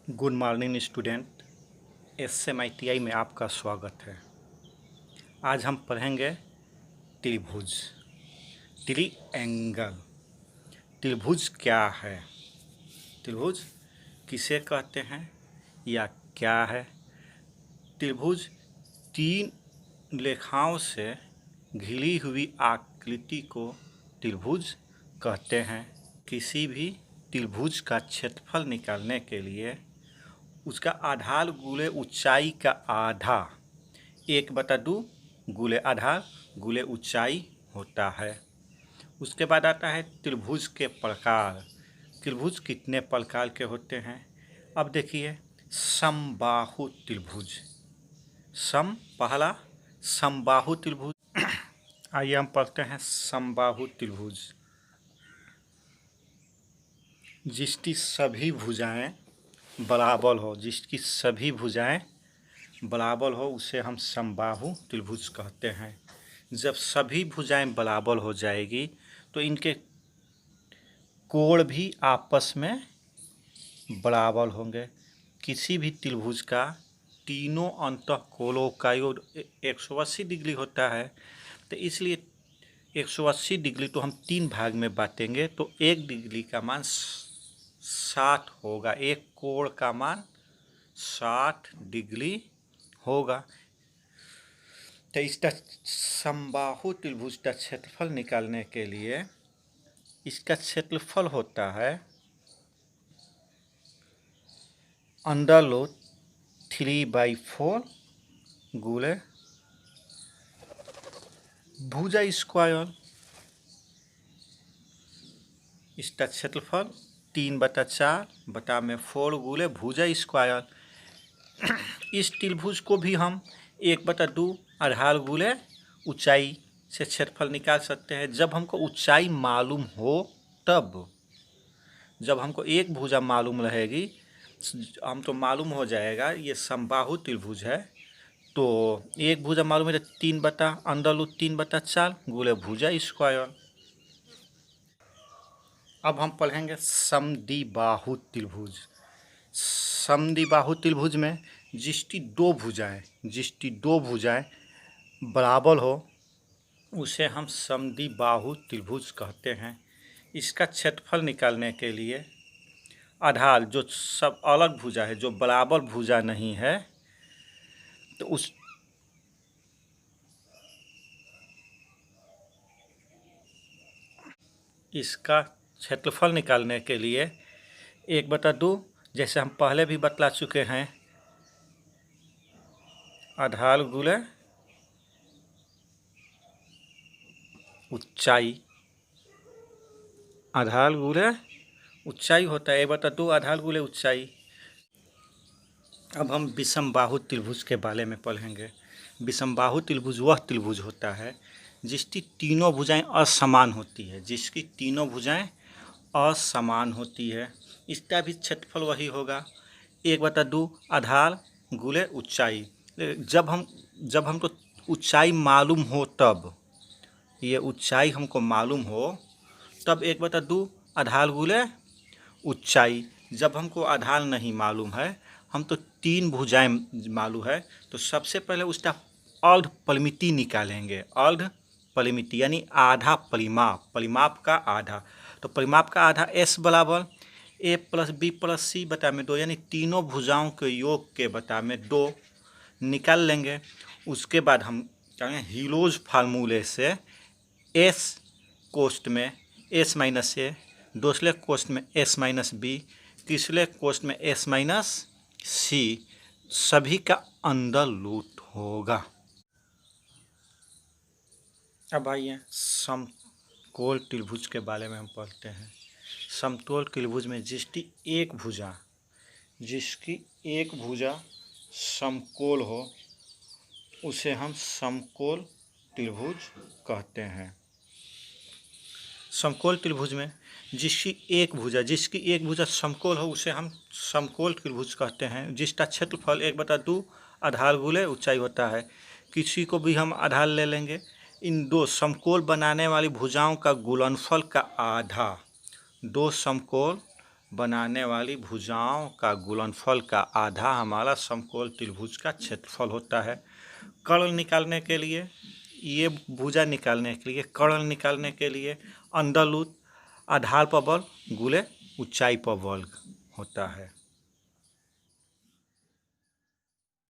Good morning student. SMITI में आपका स्वागत है। आज हम पढ़ेंगे त्रिभुज, ट्रायंगल। त्रिभुज क्या है, त्रिभुज किसे कहते हैं या क्या है। त्रिभुज तीन रेखाओं से घिरी हुई आकृति को त्रिभुज कहते हैं। किसी भी त्रिभुज का क्षेत्रफल निकालने के लिए उसका आधार गुणे ऊंचाई का आधा 1/2 गुणे आधार गुणे ऊंचाई होता है। उसके बाद आता है त्रिभुज के प्रकार। त्रिभुज कितने प्रकार के होते हैं। अब देखिए, समबाहु त्रिभुज। पहला समबाहु त्रिभुज। आइए हम पढ़ते हैं समबाहु त्रिभुज। जिसकी सभी भुजाएं बराबर हो, जिसकी सभी भुजाएं बराबर हो उसे हम समबाहु त्रिभुज कहते हैं। जब सभी भुजाएं बराबर हो जाएगी तो इनके कोण भी आपस में बराबर होंगे। किसी भी त्रिभुज का तीनों अंतःकोणों का योग 180 डिग्री होता है, तो इसलिए 180 डिग्री तो हम 3 भाग में बांटेंगे तो 1 डिग्री का मान 60 होगा। एक कोण का मान 60 डिग्री होगा। तो इसका समबाहु त्रिभुज का क्षेत्रफल निकालने के लिए इसका क्षेत्रफल होता है √3/4 गुणे भुजा स्क्वायर। इसका क्षेत्रफल 3/4 गुणे भुजा स्क्वायर। इस त्रिभुज को भी हम 1/2 आधार गुणे ऊंचाई से क्षेत्रफल निकाल सकते हैं। जब हमको ऊंचाई मालूम हो तब, जब हमको एक भुजा मालूम रहेगी, हम तो मालूम हो जाएगा ये समबाहु त्रिभुज है, तो एक भुजा मालूम है तो 3/√3/4 गुणे भुजा स्क्वायर। अब हम पढ़ेंगे समद्विबाहु त्रिभुज। समद्विबाहु त्रिभुज में जिसकी दो भुजाएं बराबर हो उसे हम समद्विबाहु त्रिभुज कहते हैं। इसका क्षेत्रफल निकालने के लिए आधार जो सब अलग भुजा है, जो बराबर भुजा नहीं है, तो उस इसका क्षेत्रफल निकालने के लिए 1/2, जैसे हम पहले भी बतला चुके हैं, आधार गुणे ऊंचाई। आधार गुणे ऊंचाई होता है 1/2 आधार गुणे ऊंचाई। अब हम विषमबाहु त्रिभुज के बारे में पढ़ेंगे। विषमबाहु त्रिभुज वह त्रिभुज होता है जिसकी तीनों भुजाएं असमान होती है, जिसकी तीनों भुजाएं असमान होती है। इसका भी क्षेत्रफल वही होगा 1/2 आधार गुणे ऊंचाई। जब हमको ऊंचाई मालूम हो तब, ये ऊंचाई हमको मालूम हो तब 1/2 आधार गुणे ऊंचाई। जब हमको आधार नहीं मालूम है, हम तो 3 भुजाएं मालूम है, तो सबसे पहले उसका अर्ध परिमिति निकालेंगे। अर्ध परिमिति यानी आधा परिमाप, परिमाप का आधा। तो परिमाप का आधा S बराबर A + B + C बटा में 2, यानी तीनों भुजाओं के योग के बटा में 2 निकाल लेंगे। उसके बाद हम कहेंगे हीलोज फार्मूले से S कोष्ठ में S - A, दूसरे कोष्ठ में S - B, तीसरे कोष्ठ में S - C, सभी का अंडर रूट होगा। अब आइए समकोण त्रिभुज के बारे में हम पढ़ते हैं। समकोण त्रिभुज में जिसकी एक भुजा समकोण हो उसे हम समकोण त्रिभुज कहते हैं। समकोण त्रिभुज में जिसकी एक भुजा समकोण हो उसे हम समकोण त्रिभुज कहते हैं, जिसका क्षेत्रफल 1/2 आधार गुणे ऊंचाई होता है। किसी को भी हम आधार ले लेंगे। इन दो समकोण बनाने वाली भुजाओं का गुणनफल का आधा, दो समकोण बनाने वाली भुजाओं का गुणनफल का आधा हमारा समकोण त्रिभुज का क्षेत्रफल होता है। कर्ल निकालने के लिए, ये भुजा निकालने के लिए, कर्ल निकालने के लिए अंडर रूट आधार पर वर्ग गुणे ऊंचाई पर वर्ग होता है।